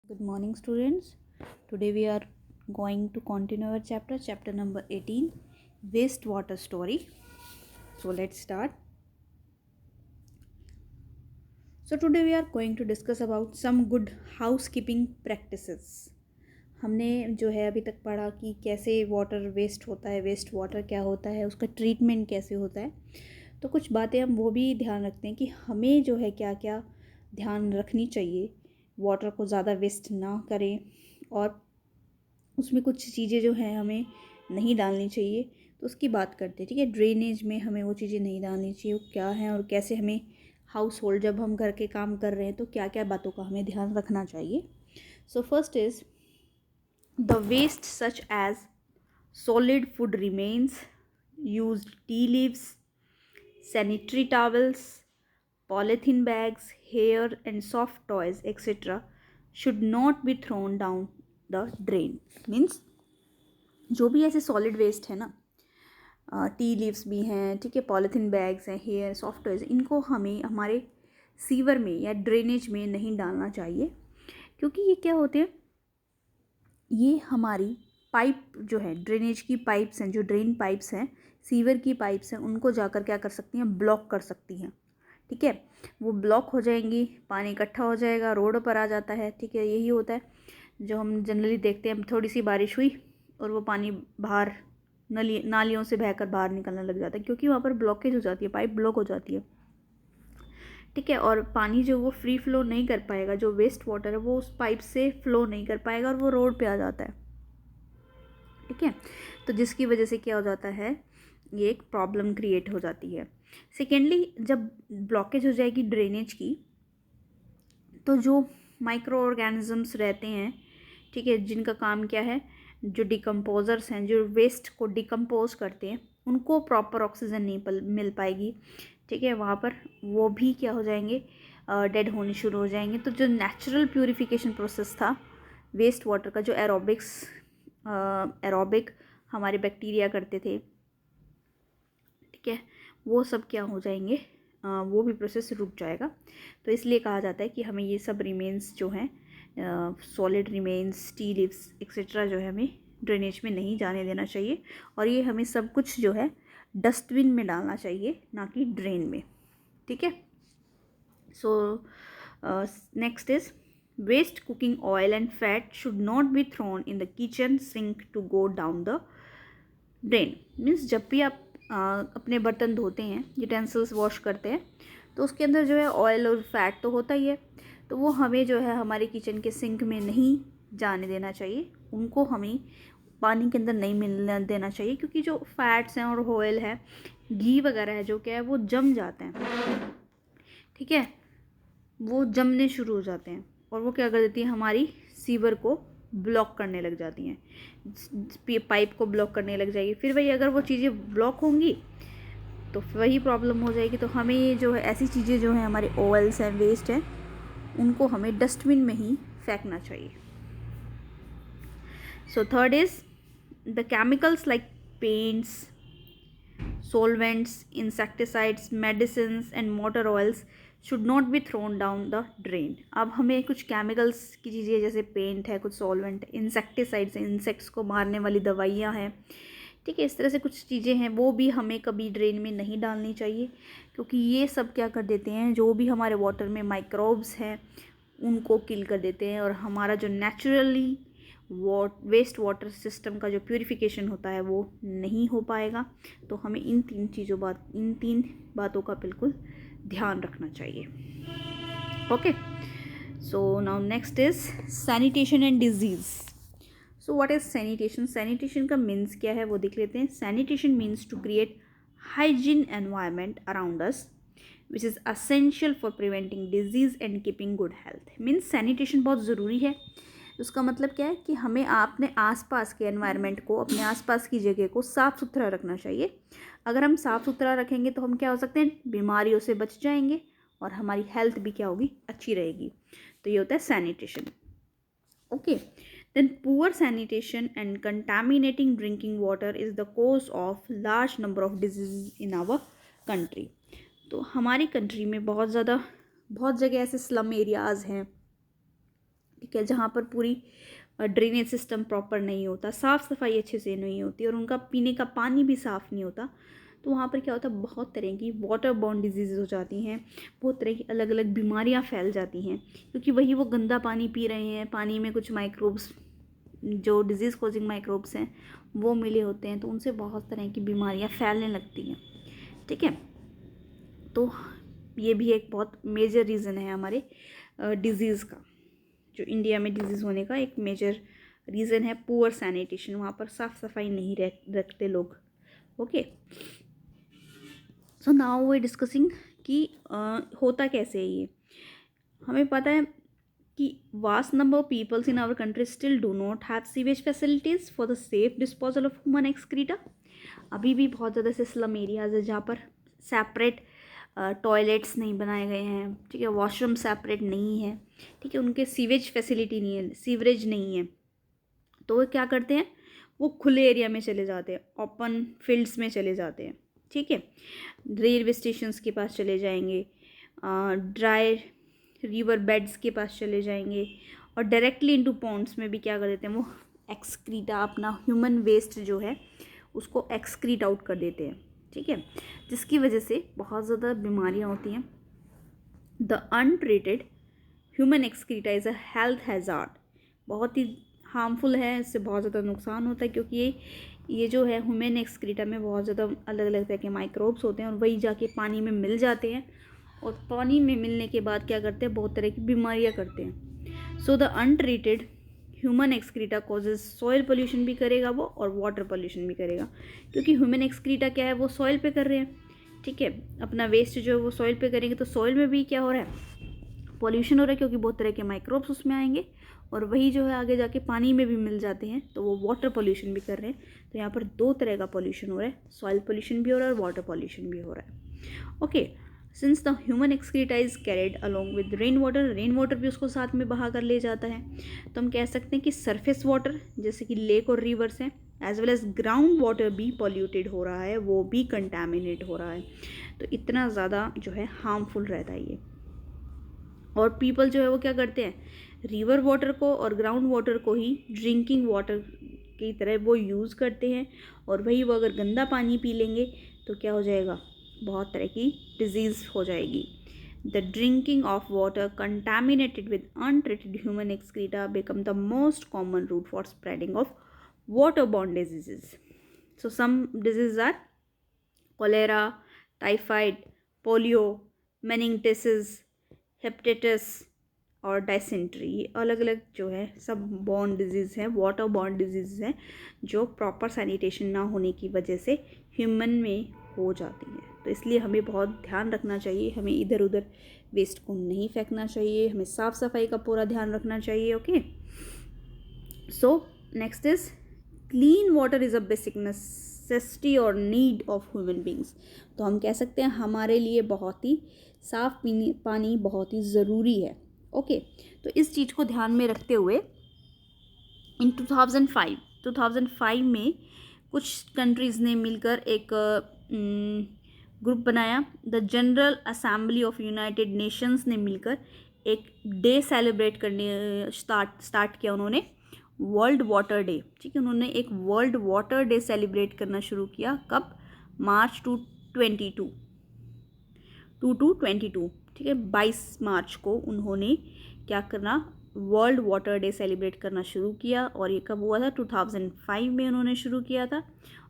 Good morning, students. Today we are going to continue our chapter number 18, wastewater story. So let's start. So today we are going to discuss about some good housekeeping practices. हमने जो है अभी तक पढ़ा कि कैसे water waste होता है, वेस्ट वाटर क्या होता है, उसका ट्रीटमेंट कैसे होता है. तो कुछ बातें हम वो भी ध्यान रखते हैं कि हमें जो है क्या क्या ध्यान रखनी चाहिए, वाटर को ज़्यादा वेस्ट ना करें और उसमें कुछ चीज़ें जो हैं हमें नहीं डालनी चाहिए. तो उसकी बात करते हैं. ठीक है, ड्रेनेज में हमें वो चीज़ें नहीं डालनी चाहिए, वो क्या हैं और कैसे हमें हाउस होल्ड जब हम घर के काम कर रहे हैं तो क्या क्या बातों का हमें ध्यान रखना चाहिए. So first is the waste such as solid food remains, used tea leaves, sanitary towels, polythene bags, hair and soft toys, etc. should not be thrown down the drain. Means जो भी ऐसे सॉलिड वेस्ट है ना, tea leaves भी हैं, ठीक है, polythene bags हैं, हेयर, सॉफ्ट टॉयज, इनको हमें हमारे सीवर में या ड्रेनेज में नहीं डालना चाहिए. क्योंकि ये क्या होते हैं, ये हमारी पाइप जो है, ड्रेनेज की पाइप्स हैं, जो ड्रेन पाइप्स हैं, सीवर की पाइप्स हैं, उनको जाकर क्या कर सकती हैं, ब्लॉक कर सकती हैं. ठीक है, वो ब्लॉक हो जाएंगी, पानी इकट्ठा हो जाएगा, रोड पर आ जाता है. ठीक है, यही होता है जो हम जनरली देखते हैं. थोड़ी सी बारिश हुई और वो पानी बाहर नालियों से बहकर बाहर निकलने लग जाता है, क्योंकि वहाँ पर ब्लॉकेज हो जाती है, पाइप ब्लॉक हो जाती है. ठीक है, और पानी जो वो फ्री फ्लो नहीं कर पाएगा, जो वेस्ट वाटर है वो उस पाइप से फ्लो नहीं कर पाएगा और वो रोड पे आ जाता है. ठीक है, तो जिसकी वजह से क्या हो जाता है, ये एक प्रॉब्लम क्रिएट हो जाती है. सेकेंडली, जब ब्लॉकेज हो जाएगी ड्रेनेज की, तो जो माइक्रो ऑर्गेनिजम्स रहते हैं, ठीक है, जिनका काम क्या है, जो डिकम्पोजर्स हैं, जो वेस्ट को डिकम्पोज करते हैं, उनको प्रॉपर ऑक्सीजन नहीं मिल पाएगी. ठीक है, वहाँ पर वो भी क्या हो जाएंगे, डेड होने शुरू हो जाएंगे. तो जो नेचुरल प्यूरिफिकेशन प्रोसेस था वेस्ट वाटर का, जो एरोबिक हमारे बैक्टीरिया करते थे, ठीक है, वो सब क्या हो जाएंगे, वो भी प्रोसेस रुक जाएगा. तो इसलिए कहा जाता है कि हमें ये सब रिमेन्स जो हैं, solid remains, tea leaves etcetera जो है हमें ड्रेनेज में नहीं जाने देना चाहिए. और ये हमें सब कुछ जो है डस्टबिन में डालना चाहिए, ना कि ड्रेन में. ठीक है. So next is waste cooking oil and fat should not be thrown in the kitchen sink to go down the drain. Means जब भी आप अपने बर्तन धोते हैं, यूटेंसिल्स वॉश करते हैं, तो उसके अंदर जो है ऑयल और फैट तो होता ही है. तो वो हमें जो है हमारे किचन के सिंक में नहीं जाने देना चाहिए, उनको हमें पानी के अंदर नहीं मिलने देना चाहिए. क्योंकि जो फैट्स हैं और ऑयल है, घी वगैरह है, जो क्या है, वो जम जाते हैं. ठीक है, वो जमने शुरू हो जाते हैं और वो क्या कर देती है, हमारी सीवर को ब्लॉक करने लग जाती हैं, पाइप को ब्लॉक करने लग जाएगी. फिर वही अगर वो चीज़ें ब्लॉक होंगी तो वही प्रॉब्लम हो जाएगी. तो हमें ये जो है ऐसी चीज़ें जो हैं, हमारे ऑयल्स हैं, वेस्ट हैं, उनको हमें डस्टबिन में ही फेंकना चाहिए. So third is the chemicals like paints, solvents, insecticides, medicines and motor oils should not be thrown down the drain. अब हमें कुछ केमिकल्स की चीज़ें, जैसे पेंट है, कुछ सॉल्वेंट, इंसेक्टिसाइड्स हैं, इंसेक्ट्स को मारने वाली दवाइयाँ हैं, ठीक है, इस तरह से कुछ चीज़ें हैं, वो भी हमें कभी ड्रेन में नहीं डालनी चाहिए. क्योंकि ये सब क्या कर देते हैं, जो भी हमारे वाटर में माइक्रोब्स हैं उनको किल कर देते हैं, और हमारा जो नेचुरली वेस्ट वाटर सिस्टम का जो प्यूरिफिकेशन होता है वो नहीं हो पाएगा. तो हमें इन तीन बातों का बिल्कुल ध्यान रखना चाहिए. Okay, so now next is sanitation and disease. So what is sanitation. Sanitation का मीन्स क्या है वो देख लेते हैं. Sanitation means to create hygiene environment around us which is essential for preventing disease and keeping good health. Means sanitation बहुत ज़रूरी है. उसका मतलब क्या है कि हमें अपने आसपास के एनवायरनमेंट को, अपने आसपास की जगह को साफ़ सुथरा रखना चाहिए. अगर हम साफ़ सुथरा रखेंगे तो हम क्या हो सकते हैं, बीमारियों से बच जाएंगे और हमारी हेल्थ भी क्या होगी, अच्छी रहेगी. तो ये होता है sanitation. Okay, then poor sanitation and contaminating drinking water is the cause of large number of disease in our country. तो हमारी कंट्री में बहुत जगह ऐसे स्लम एरियाज़ हैं ठीक है, जहाँ पर पूरी ड्रेनेज सिस्टम प्रॉपर नहीं होता, साफ़ सफाई अच्छे से नहीं होती और उनका पीने का पानी भी साफ़ नहीं होता, तो वहाँ पर क्या होता है, बहुत तरह की वाटर बॉर्न डिजीज़ हो जाती हैं, बहुत तरह की अलग अलग बीमारियाँ फैल जाती हैं, क्योंकि वही वो गंदा पानी पी रहे हैं, पानी में कुछ माइक्रोब्स जो डिजीज़ कॉजिंग माइक्रोब्स हैं वो मिले होते हैं, तो उनसे बहुत तरह की बीमारियाँ फैलने लगती हैं। ठीक है, तो ये भी एक बहुत मेजर रीज़न है हमारे डिज़ीज़ का, जो इंडिया में डिजीज़ होने का एक मेजर रीज़न है पुअर सैनिटेशन, वहाँ पर साफ़ सफाई नहीं रखते लोग। Okay, so now we discussing कि होता कैसे है ये। हमें पता है कि vast number of peoples in our country still do not have sewage facilities for the safe disposal of human excreta. अभी भी बहुत ज़्यादा से स्लम एरियाज है जहाँ पर सेपरेट टॉयलेट्स नहीं बनाए गए हैं, ठीक है, वॉशरूम सेपरेट नहीं है, ठीक है, उनके सीवेज फैसिलिटी नहीं है, सीवरेज नहीं है, तो वो क्या करते हैं, वो खुले एरिया में चले जाते हैं, ओपन फील्ड्स में चले जाते हैं। ठीक है, रेलवे स्टेशंस के पास चले जाएंगे, ड्राई रिवर बेड्स के पास चले जाएंगे और डायरेक्टली इनटू पॉन्ड्स में भी क्या कर देते हैं, वो एक्सक्रीटा, अपना ह्यूमन वेस्ट जो है उसको एक्सक्रीट आउट कर देते हैं। ठीक है, जिसकी वजह से बहुत ज़्यादा बीमारियां होती हैं। The untreated human excreta is a health hazard, बहुत ही हार्मफुल है, इससे बहुत ज़्यादा नुकसान होता है, क्योंकि ये जो है ह्यूमन एक्सक्रीटा में बहुत ज़्यादा अलग अलग तरह के माइक्रोब्स होते हैं और वही जाके पानी में मिल जाते हैं और पानी में मिलने के बाद क्या करते हैं, बहुत तरह की बीमारियां करते हैं। So the untreated human excreta causes soil pollution भी करेगा वो और वाटर पोल्यूशन भी करेगा, क्योंकि ह्यूमन एक्सक्रीटा क्या है, वो सॉइल पे कर रहे हैं। ठीक है, अपना वेस्ट जो है वो सॉइल पे करेंगे तो सॉइल में भी क्या हो रहा है, पॉल्यूशन हो रहा है, क्योंकि बहुत तरह के माइक्रोब्स उसमें आएंगे और वही जो है आगे जाके पानी में भी मिल जाते हैं, तो वो वाटर पोल्यूशन भी कर रहे हैं। तो यहाँ पर दो तरह का पोल्यूशन हो रहा है, सॉइल पोल्यूशन भी हो रहा है और वाटर पोल्यूशन भी हो रहा है। Okay, since the human excreta is carried along with rain water भी उसको साथ में बहा कर ले जाता है, तो हम कह सकते हैं कि सरफेस वाटर जैसे कि लेक और रिवर्स हैं as well as ground water भी पॉल्यूटेड हो रहा है, वो भी कंटामिनेट हो रहा है, तो इतना ज़्यादा जो है हार्मफुल रहता है ये। और पीपल जो है वो क्या करते हैं, रिवर वाटर को और ग्राउंड वाटर को ही ड्रिंकिंग वाटर की तरह वो यूज़ करते हैं, और वही वो अगर गंदा पानी पी लेंगे तो क्या हो जाएगा, बहुत तरह की डिजीज़ हो जाएगी। The drinking of water contaminated with untreated human excreta become the most common route for spreading of waterborne diseases. So some diseases are cholera, typhoid, polio, meningitis, hepatitis और डायसेंट्री, ये अलग अलग जो है सब बॉर्न डिजीज़ हैं, water borne disease हैं, जो प्रॉपर सैनिटेशन ना होने की वजह से ह्यूमन में हो जाती है। तो इसलिए हमें बहुत ध्यान रखना चाहिए, हमें इधर उधर वेस्ट को नहीं फेंकना चाहिए, हमें साफ़ सफाई का पूरा ध्यान रखना चाहिए। Okay, so next is clean water is a basic necessity और नीड ऑफ ह्यूमन बींग्स। तो हम कह सकते हैं हमारे लिए बहुत ही साफ पानी बहुत ही ज़रूरी है। ओके, तो इस चीज़ को ध्यान में रखते हुए इन 2005 में कुछ कंट्रीज़ ने मिलकर एक ग्रुप बनाया, the general assembly of United Nations ने मिलकर एक डे सेलिब्रेट करने स्टार्ट किया उन्होंने, वर्ल्ड वाटर डे। ठीक है, उन्होंने एक वर्ल्ड वाटर डे सेलिब्रेट करना शुरू किया, कब, मार्च 22 ठीक है, 22 मार्च को उन्होंने क्या करना, वर्ल्ड वाटर डे सेलिब्रेट करना शुरू किया। और ये कब हुआ था, 2005 में उन्होंने शुरू किया था,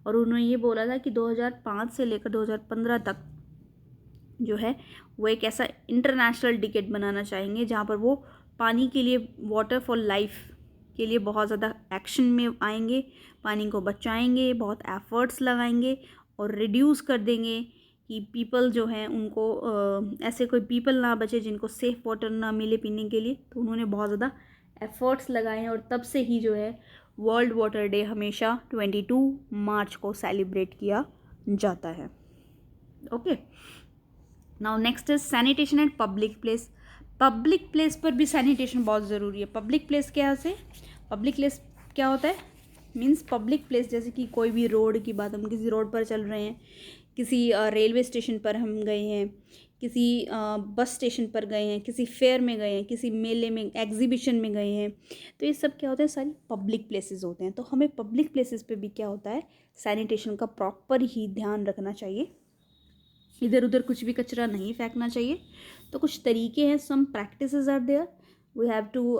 और उन्होंने ये बोला था कि 2005 से लेकर 2015 तक जो है वो एक ऐसा इंटरनेशनल डिकेड बनाना चाहेंगे जहाँ पर वो पानी के लिए, वाटर फॉर लाइफ के लिए बहुत ज़्यादा एक्शन में आएंगे, पानी को बचाएंगे, बहुत एफर्ट्स लगाएंगे और रिड्यूस कर देंगे कि पीपल जो हैं उनको ऐसे कोई पीपल ना बचे जिनको सेफ़ वाटर ना मिले पीने के लिए। तो उन्होंने बहुत ज़्यादा एफर्ट्स लगाए हैं और तब से ही जो है वर्ल्ड वाटर डे हमेशा 22 मार्च को सेलिब्रेट किया जाता है। Okay, now next is sanitation eight public place. Public place पर भी सैनिटेशन बहुत ज़रूरी है। पब्लिक प्लेस क्या से, पब्लिक प्लेस क्या होता है, मीन्स पब्लिक प्लेस जैसे कि कोई भी रोड की बात, हम किसी रोड पर चल रहे हैं, किसी रेलवे स्टेशन पर हम गए हैं, किसी बस स्टेशन पर गए हैं, किसी फेयर में गए हैं, किसी मेले में, एग्जीबिशन में गए हैं, तो ये सब क्या होता है, सारी पब्लिक प्लेसेस होते हैं। तो हमें पब्लिक प्लेसेस पे भी क्या होता है, सैनिटेशन का प्रॉपर ही ध्यान रखना चाहिए, इधर उधर कुछ भी कचरा नहीं फेंकना चाहिए। तो कुछ तरीके हैं, some practices are there, we have to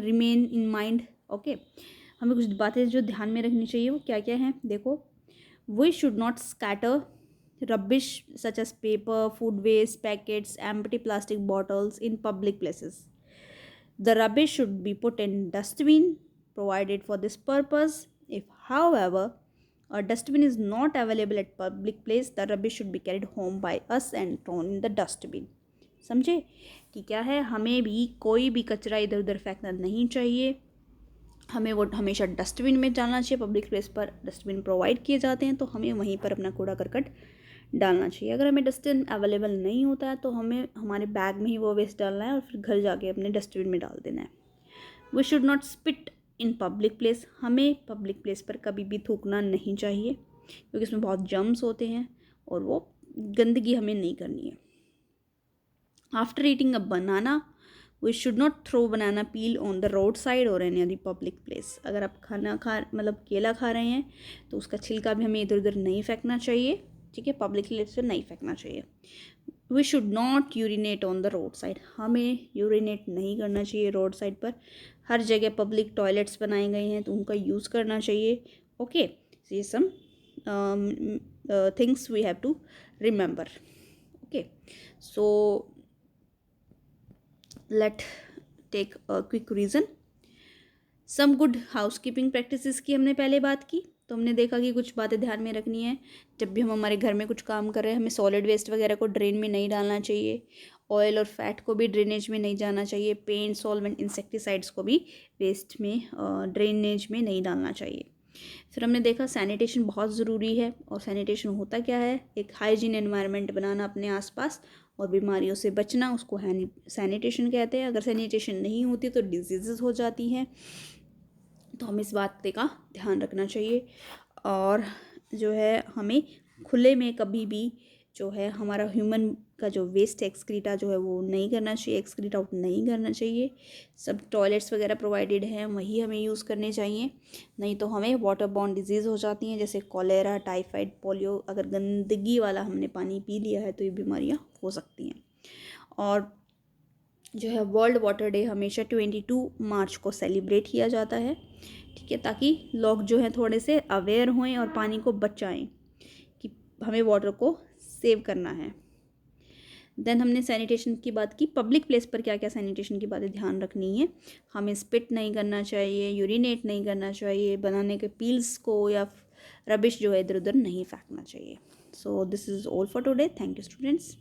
remain in mind. Okay, हमें कुछ बातें जो ध्यान में रखनी चाहिए वो क्या क्या हैं, देखो। We should not scatter rubbish such as paper, food waste, packets, empty plastic bottles in public places. The rubbish should be put in dustbin provided for this purpose. If, however, a dustbin is not available at public place, the rubbish should be carried home by us and thrown in the dustbin. समझे कि क्या है, हमें भी कोई भी कचरा इधर उधर फेंकना नहीं चाहिए, हमें वो हमेशा डस्टबिन में डालना चाहिए। पब्लिक प्लेस पर डस्टबिन प्रोवाइड किए जाते हैं तो हमें वहीं पर अपना कूड़ा करकट डालना चाहिए। अगर हमें डस्टबिन अवेलेबल नहीं होता है तो हमें हमारे बैग में ही वो वेस्ट डालना है और फिर घर जाके अपने डस्टबिन में डाल देना है। We should not spit in public place, हमें पब्लिक प्लेस पर कभी भी थूकना नहीं चाहिए क्योंकि इसमें बहुत जर्म्स होते हैं और वो गंदगी हमें नहीं करनी है। After eating a banana, we should not throw banana peel on the road side और एनी अदर पब्लिक प्लेस। अगर आप खाना खा मतलब केला खा रहे हैं तो उसका छिलका भी हमें इधर उधर नहीं फेंकना चाहिए, ठीक है, पब्लिक प्लेस पर नहीं फेंकना चाहिए। We should not urinate on the road side, हमें यूरिनेट नहीं करना चाहिए रोड साइड पर। हर जगह पब्लिक टॉयलेट्स बनाए गए हैं तो उनका यूज़ करना चाहिए। ओके, ये some things we have to remember. Okay, so let take a quick reason. Some good housekeeping practices की हमने पहले बात की, तो हमने देखा कि कुछ बातें ध्यान में रखनी है। जब भी हम हमारे घर में कुछ काम कर रहे हैं, हमें सॉलिड वेस्ट वगैरह को ड्रेन में नहीं डालना चाहिए, ऑयल और फैट को भी ड्रेनेज में नहीं जाना चाहिए, पेंट, सॉल्वेंट, इंसेक्टिसाइड्स को भी वेस्ट में ड्रेनेज में नहीं डालना चाहिए। फिर हमने देखा सैनिटेशन बहुत ज़रूरी है, और सैनिटेशन होता क्या है, एक हाइजीन एनवायरनमेंट बनाना अपने आसपास और बीमारियों से बचना, उसको सैनिटेशन कहते हैं। अगर सैनिटेशन नहीं होती तो डिजीज़ हो जाती हैं, तो हमें इस बात का ध्यान रखना चाहिए। और जो है हमें खुले में कभी भी जो है हमारा ह्यूमन का जो वेस्ट एक्सक्रीटा जो है वो नहीं करना चाहिए, एक्सक्रीट आउट नहीं करना चाहिए। सब टॉयलेट्स वगैरह प्रोवाइडेड हैं वही हमें यूज़ करने चाहिए, नहीं तो हमें वाटर बॉर्न डिजीज़ हो जाती हैं जैसे कॉलेरा, टाइफाइड, पोलियो। अगर गंदगी वाला हमने पानी पी लिया है तो ये बीमारियाँ हो सकती हैं। और जो है वर्ल्ड वाटर डे हमेशा 22 मार्च को सेलिब्रेट किया जाता है, ठीक है, ताकि लोग जो हैं थोड़े से अवेयर हों और पानी को बचाएं कि हमें वाटर को सेव करना है। देन हमने सैनिटेशन की बात की, पब्लिक प्लेस पर क्या क्या सैनिटेशन की बातें ध्यान रखनी है। हमें स्पिट नहीं करना चाहिए, यूरिनेट नहीं करना चाहिए, बनाने के पील्स को या रबिश जो है इधर उधर नहीं फेंकना चाहिए। So this is all for today. Thank you students.